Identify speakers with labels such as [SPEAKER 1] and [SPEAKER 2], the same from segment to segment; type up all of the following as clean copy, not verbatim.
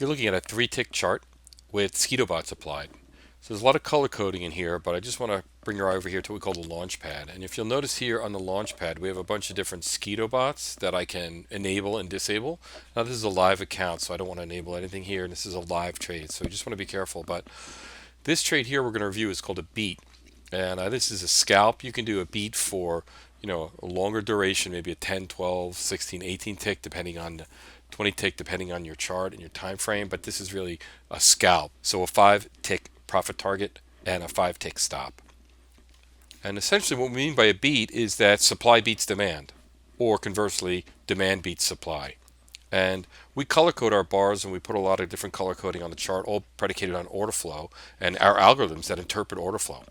[SPEAKER 1] You're looking at a 3-tick chart with SceetoBots applied. So there's a lot of color coding in here, but I just want to bring your eye over here to what we call the launch pad. And if you'll notice here on the launch pad, we have a bunch of different SceetoBots that I can enable and disable. Now this is a live account, so I don't want to enable anything here, and this is a live trade, so you just want to be careful. But this trade here we're going to review is called a beat. And this is a scalp. You can do a beat for, a longer duration, maybe a 10, 12, 16, 18 tick, depending on 20 tick, depending on your chart and your time frame. But this is really a scalp. So a 5-tick profit target and a 5-tick stop. And essentially what we mean by a beat is that supply beats demand, or conversely, demand beats supply. And we color code our bars, and we put a lot of different color coding on the chart, all predicated on order flow and our algorithms that interpret order flow.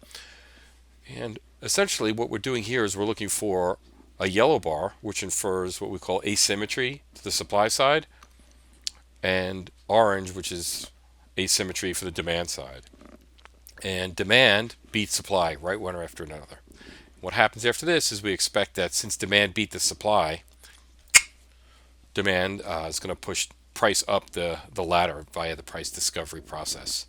[SPEAKER 1] And essentially what we're doing here is we're looking for a yellow bar, which infers what we call asymmetry to the supply side, and orange, which is asymmetry for the demand side. And demand beats supply right one after another. What happens after this is we expect that since demand beat the supply, demand is going to push price up the ladder via the price discovery process.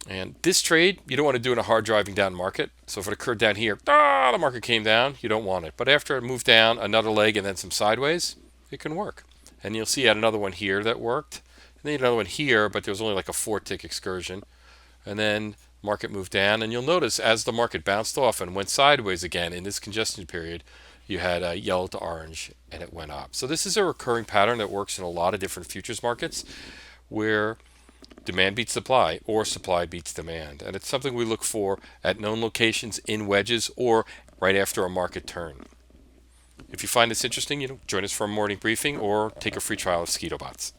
[SPEAKER 1] And this trade, you don't want to do in a hard driving down market. So if it occurred down here, the market came down, you don't want it. But after it moved down another leg and then some sideways, it can work. And you'll see I had another one here that worked. And then another one here, but there was only like a 4-tick excursion. And then market moved down. And you'll notice as the market bounced off and went sideways again in this congestion period, you had a yellow to orange and it went up. So this is a recurring pattern that works in a lot of different futures markets where demand beats supply or supply beats demand. And it's something we look for at known locations, in wedges, or right after a market turn. If you find this interesting, join us for a morning briefing or take a free trial of SceetoBots.